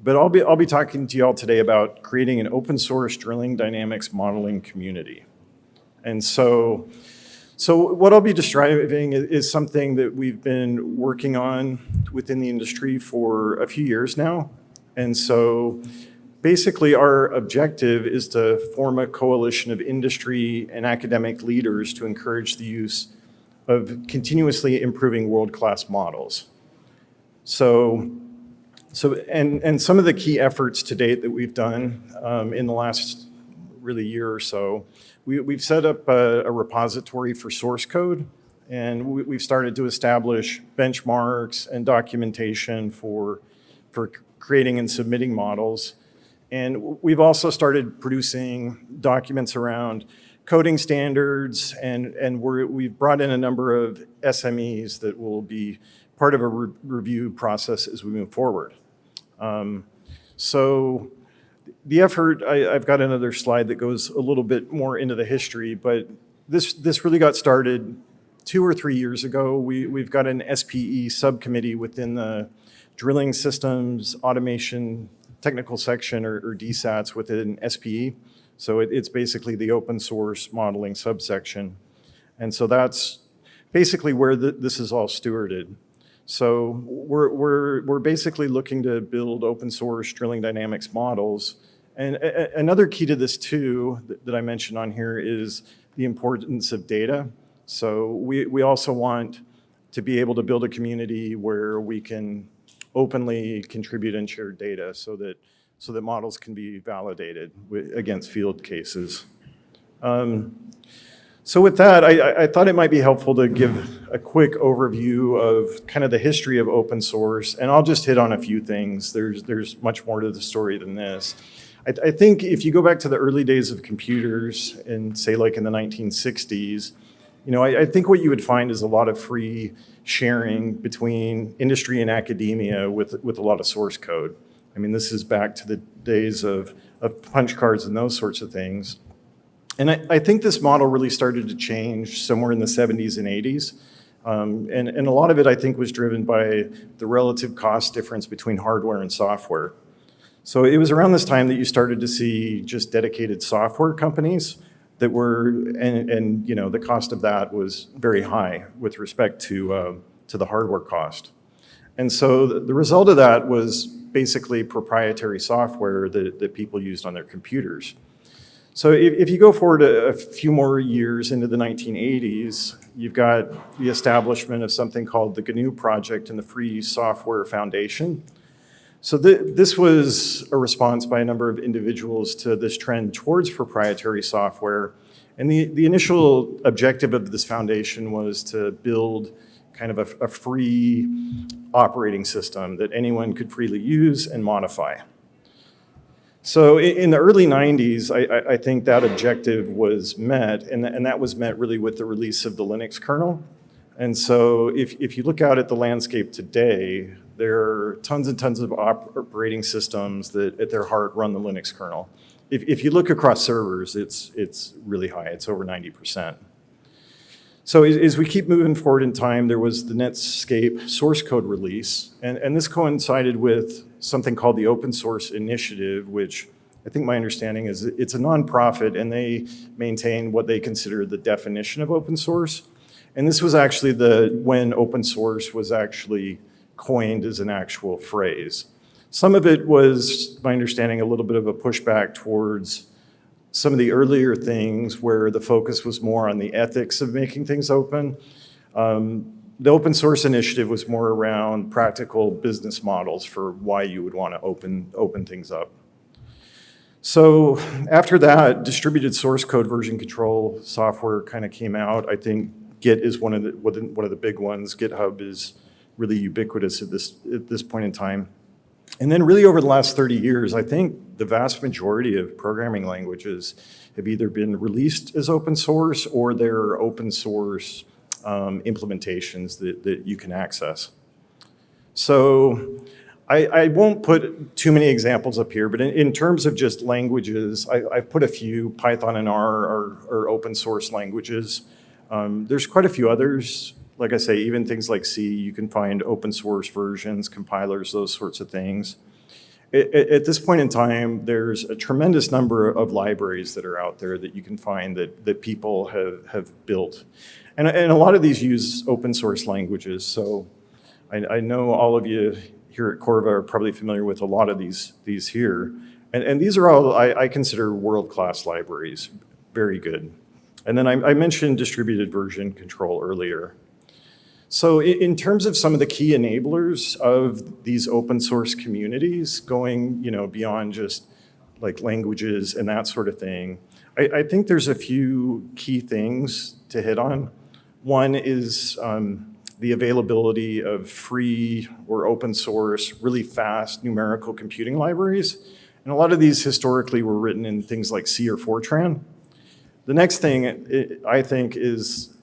But I'll be talking to you all today about creating an open source drilling dynamics modeling community. And so what I'll be describing is something that we've been working on within the industry for a few years now. And so basically our objective is to form a coalition of industry and academic leaders to encourage the use of continuously improving world-class models. And some of the key efforts to date that we've done in the last really year or so, we've set up a repository for source code, and we've started to establish benchmarks and documentation for creating and submitting models. And we've also started producing documents around coding standards, and we've brought in a number of SMEs that will be part of a review process as we move forward. So the effort, I've got another slide that goes a little bit more into the history, but this really got started 2 or 3 years ago. We've got an SPE subcommittee within the Drilling Systems Automation Technical Section, or DSATs, within SPE. So it's basically the open source modeling subsection. And so that's basically where this is all stewarded. So we're basically looking to build open source drilling dynamics models. And another key to this too, that I mentioned on here, is the importance of data. So we also want to be able to build a community where we can openly contribute and share data so that models can be validated against field cases. So with that, I thought it might be helpful to give a quick overview of kind of the history of open source, and I'll just hit on a few things. There's much more to the story than this. I think if you go back to the early days of computers, and say like in the 1960s, I think what you would find is a lot of free sharing between industry and academia with a lot of source code. I mean, this is back to the days of punch cards and those sorts of things. And I think this model really started to change somewhere in the 70s and 80s. And a lot of it, I think, was driven by the relative cost difference between hardware and software. So it was around this time that you started to see just dedicated software companies that were, and the cost of that was very high with respect to the hardware cost. And so the result of that was basically proprietary software that people used on their computers. So if you go forward a few more years into the 1980s, you've got the establishment of something called the GNU Project and the Free Software Foundation. So this was a response by a number of individuals to this trend towards proprietary software. And the initial objective of this foundation was to build kind of a free operating system that anyone could freely use and modify. So in the early 90s, I think that objective was met, and that was met really with the release of the Linux kernel. And so if you look out at the landscape today, there are tons and tons of operating systems that at their heart run the Linux kernel. If you look across servers, it's really high, it's over 90%. So as we keep moving forward in time, there was the Netscape source code release, and this coincided with something called the Open Source Initiative, which I think my understanding is it's a nonprofit, and they maintain what they consider the definition of open source. And this was actually when open source was actually coined as an actual phrase. Some of it was, my understanding, a little bit of a pushback towards some of the earlier things where the focus was more on the ethics of making things open. The open source initiative was more around practical business models for why you would want to open things up. So after that, distributed source code version control software kind of came out. I think Git is one of the big ones. GitHub is really ubiquitous at this point in time. And then really over the last 30 years, I think the vast majority of programming languages have either been released as open source or they're open source implementations that you can access. So I won't put too many examples up here, but in terms of just languages, I've put a few. Python and R are open source languages. There's quite a few others. Like I say, even things like C, you can find open source versions, compilers, those sorts of things. At this point in time, there's a tremendous number of libraries that are out there that you can find that people have built. And a lot of these use open source languages. So I know all of you here at Corva are probably familiar with a lot of these here. And these are all, I consider world-class libraries, very good. And then I mentioned distributed version control earlier. So in terms of some of the key enablers of these open source communities, going beyond just like languages and that sort of thing, I think there's a few key things to hit on. One is the availability of free or open source, really fast numerical computing libraries. And a lot of these historically were written in things like C or Fortran. The next thing I think is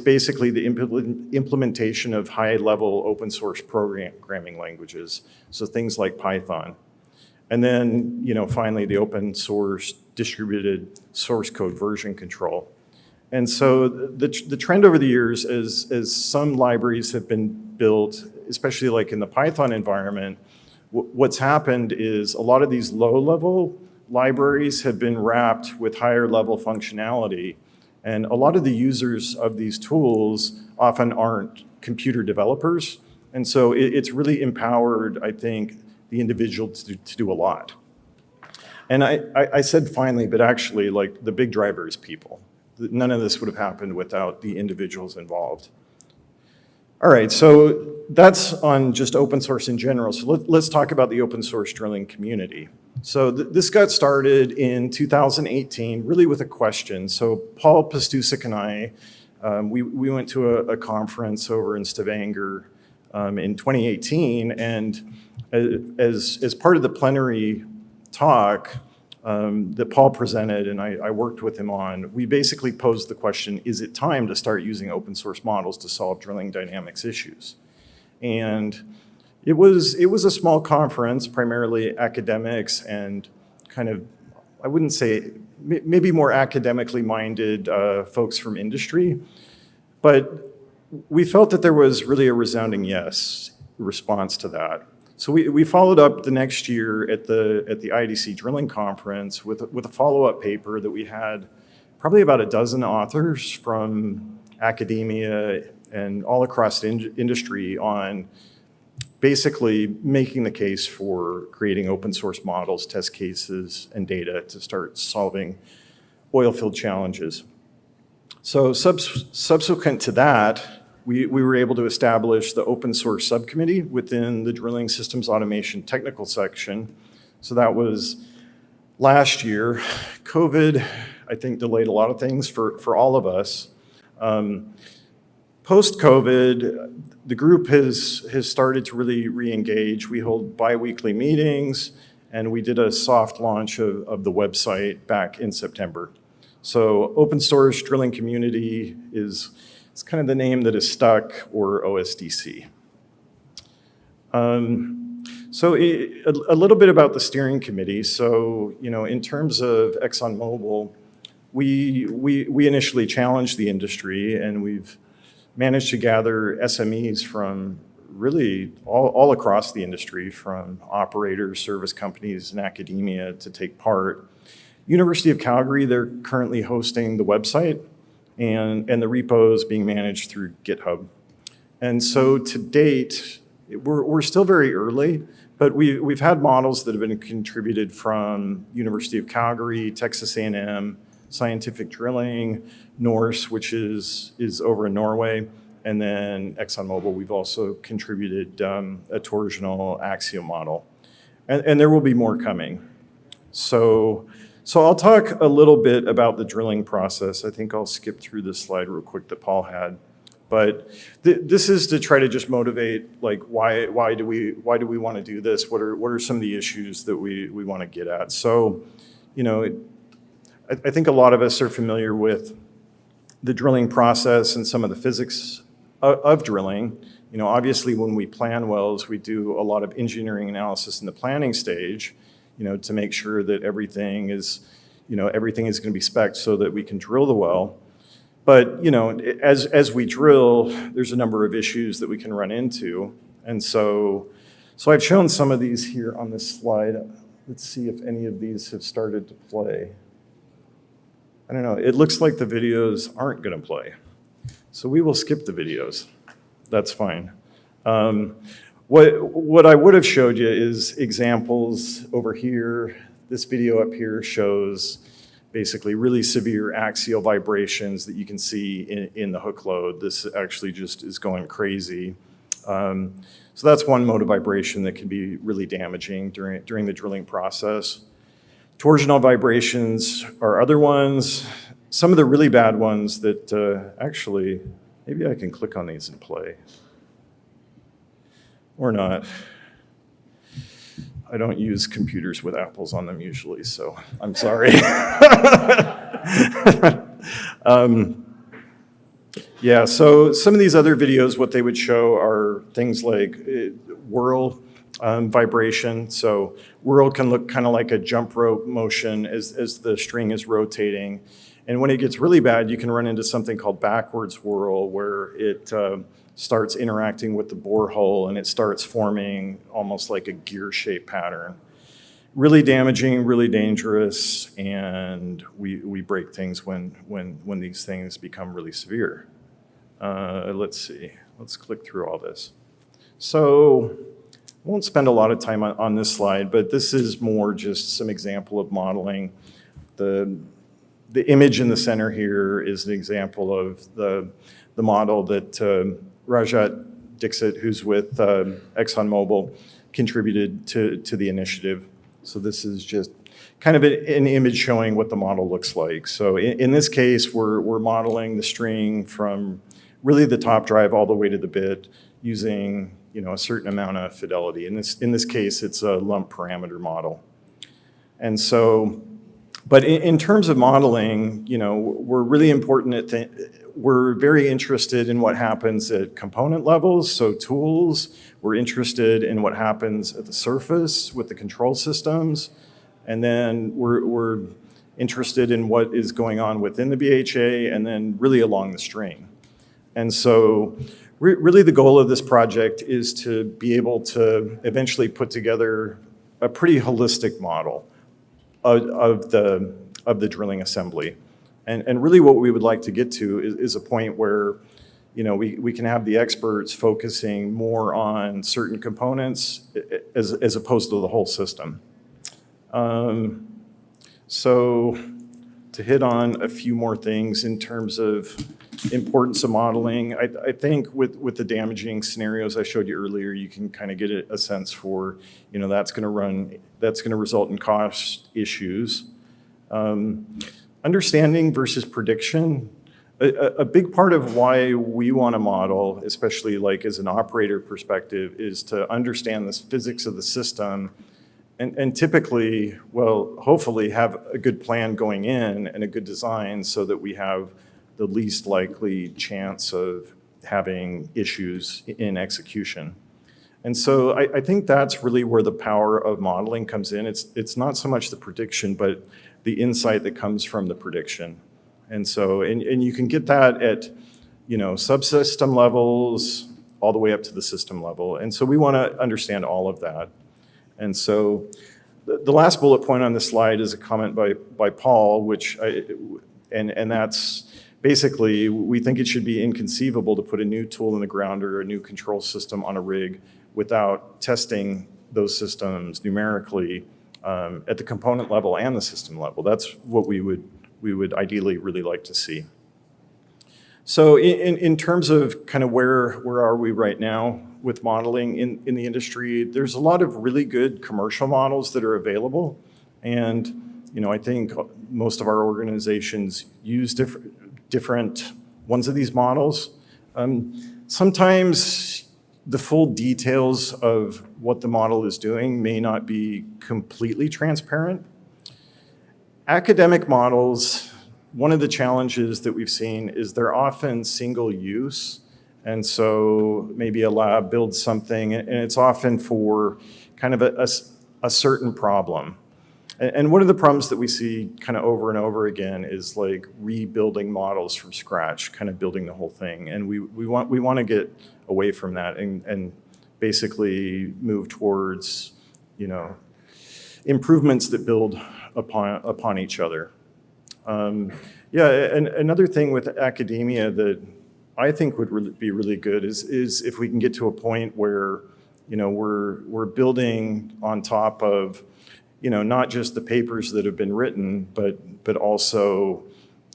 basically the implementation of high-level open source programming languages, so things like Python. And then, finally, the open source distributed source code version control. And so the trend over the years as some libraries have been built, especially like in the Python environment, what's happened is a lot of these low-level libraries have been wrapped with higher-level functionality. And a lot of the users of these tools often aren't computer developers. And so it's really empowered, I think, the individual to do a lot. And I said finally, but actually, like, the big driver is people. None of this would have happened without the individuals involved. All right, so that's on just open source in general. So let's talk about the open source drilling community. So this got started in 2018, really with a question. So Paul Pastusek and I, we went to a conference over in Stavanger in 2018, and as part of the plenary talk that Paul presented and I worked with him on, we basically posed the question, is it time to start using open source models to solve drilling dynamics issues? And it was a small conference, primarily academics and kind of, I wouldn't say, maybe more academically minded folks from industry. But we felt that there was really a resounding yes response to that. So we followed up the next year at the IDC drilling conference with a follow-up paper that we had probably about a dozen authors from academia and all across the industry on basically making the case for creating open source models, test cases, and data to start solving oil field challenges. So subsequent to that, we were able to establish the open source subcommittee within the drilling systems automation technical section. So that was last year. COVID, I think, delayed a lot of things for all of us. Post-COVID, the group has started to really re-engage. We hold bi-weekly meetings, and we did a soft launch of the website back in September. So open source drilling community is kind of the name that is stuck, or OSDC. So a little bit about the steering committee. So, in terms of ExxonMobil, we initially challenged the industry, and we've managed to gather SMEs from really all across the industry, from operators, service companies, and academia to take part. University of Calgary, they're currently hosting the website, and the repos being managed through GitHub. And so to date, we're still very early, but we've had models that have been contributed from University of Calgary, Texas A&M, Scientific Drilling, Norse, which is over in Norway, and then ExxonMobil. We've also contributed a torsional axial model, and there will be more coming. So I'll talk a little bit about the drilling process. I think I'll skip through this slide real quick that Paul had. But this is to try to just motivate, like, why do we want to do this? What are some of the issues that we want to get at? So, I think a lot of us are familiar with the drilling process and some of the physics of drilling. Obviously, when we plan wells, we do a lot of engineering analysis in the planning stage, to make sure that everything is going to be spec'd so that we can drill the well. But, as we drill, there's a number of issues that we can run into. And so So I've shown some of these here on this slide. Let's see if any of these have started to play. I don't know, it looks like the videos aren't gonna play. So we will skip the videos, that's fine. What I would have showed you is examples over here. This video up here shows basically really severe axial vibrations that you can see in the hook load. This actually just is going crazy. So that's one mode of vibration that can be really damaging during the drilling process. Torsional vibrations are other ones. Some of the really bad ones that actually, maybe I can click on these and play. Or not. I don't use computers with apples on them usually, so I'm sorry. Yeah, so some of these other videos, what they would show are things like whirl vibration. So whirl can look kind of like a jump rope motion as the string is rotating. And when it gets really bad, you can run into something called backwards whirl, where it starts interacting with the borehole and it starts forming almost like a gear-shaped pattern. Really damaging, really dangerous, and we break things when these things become really severe. Let's see, let's click through all this. So I won't spend a lot of time on this slide, but this is more just some example of modeling. The image in the center here is an example of the model that Rajat Dixit, who's with ExxonMobil, contributed to the initiative. So this is just kind of an image showing what the model looks like. So in this case, we're modeling the string from really the top drive all the way to the bit using a certain amount of fidelity. In this case, it's a lump parameter model. And so, but in terms of modeling, we're really important we're very interested in what happens at component levels, so tools. We're interested in what happens at the surface with the control systems. And then we're interested in what is going on within the BHA and then really along the string. And so really the goal of this project is to be able to eventually put together a pretty holistic model of the drilling assembly. And really what we would like to get to is a point where we can have the experts focusing more on certain components as opposed to the whole system. So to hit on a few more things in terms of importance of modeling, I think with the damaging scenarios I showed you earlier, you can kind of get a sense for, that's going to result in cost issues. Understanding versus prediction. A big part of why we want to model, especially like as an operator perspective, is to understand the physics of the system and typically, hopefully have a good plan going in and a good design so that we have the least likely chance of having issues in execution. And so I think that's really where the power of modeling comes in. It's not so much the prediction, but the insight that comes from the prediction. And so, and you can get that at, subsystem levels all the way up to the system level. And so we want to understand all of that. And so the last bullet point on this slide is a comment by Paul, and that's basically, we think it should be inconceivable to put a new tool in the ground or a new control system on a rig without testing those systems numerically at the component level and the system level. That's what we would ideally really like to see. So in terms of kind of where are we right now with modeling in the industry, there's a lot of really good commercial models that are available. And I think most of our organizations use different ones of these models. Sometimes the full details of what the model is doing may not be completely transparent. Academic models, one of the challenges that we've seen is they're often single use. And so maybe a lab builds something and it's often for kind of a certain problem. And one of the problems that we see kind of over and over again is like rebuilding models from scratch, kind of building the whole thing. And we want to get away from that and basically move towards, improvements that build upon each other. Yeah, and another thing with academia that I think would be really good is if we can get to a point where, we're building on top of, not just the papers that have been written, but also,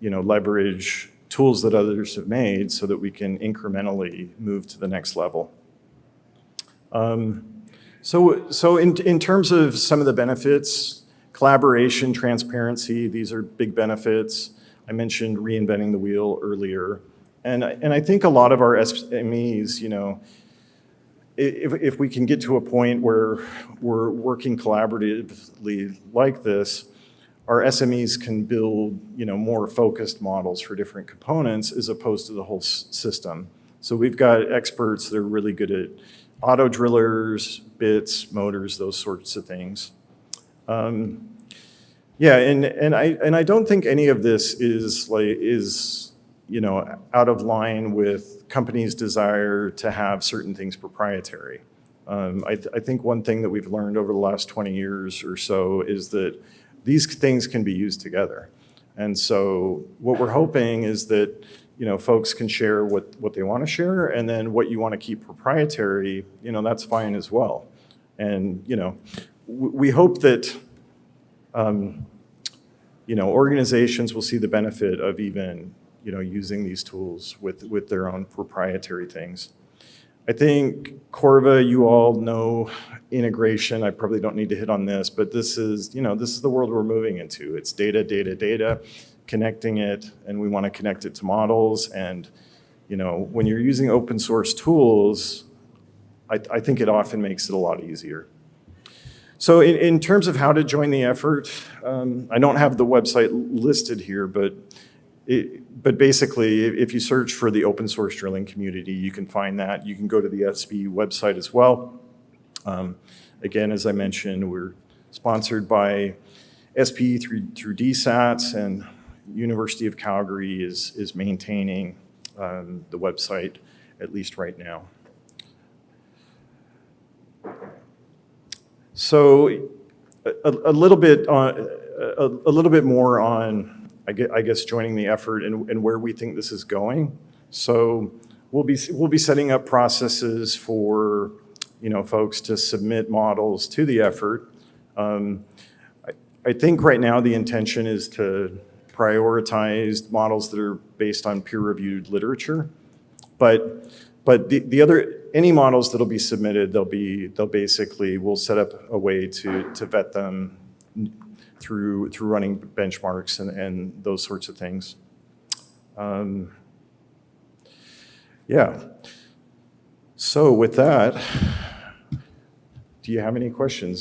leverage tools that others have made so that we can incrementally move to the next level. So in terms of some of the benefits, collaboration, transparency, these are big benefits. I mentioned reinventing the wheel earlier. And I think a lot of our SMEs, if we can get to a point where we're working collaboratively like this, our SMEs can build, more focused models for different components as opposed to the whole system. So we've got experts that are really good at auto drillers, bits, motors, those sorts of things. Yeah, and I don't think any of this is out of line with companies' desire to have certain things proprietary. I think one thing that we've learned over the last 20 years or so is that these things can be used together. And so what we're hoping is that, folks can share what they want to share, and then what you want to keep proprietary, that's fine as well. And, we hope that, organizations will see the benefit of even, using these tools with their own proprietary things. I think Corva, you all know integration. I probably don't need to hit on this, but this is the world we're moving into. It's data, data, data, connecting it, and we want to connect it to models. And, when you're using open source tools, I think it often makes it a lot easier. So in terms of how to join the effort, I don't have the website listed here, but basically, if you search for the open source drilling community, you can find that. You can go to the SB website as well. Again, as I mentioned, we're sponsored by SP through DSATs, and University of Calgary is maintaining the website, at least right now. So a little bit more on, I guess, joining the effort and where we think this is going. So we'll be setting up processes for, folks to submit models to the effort. I think right now the intention is to prioritize models that are based on peer-reviewed literature, but any models that'll be submitted, we'll set up a way to vet them through running benchmarks and those sorts of things. Yeah. So with that, do you have any questions?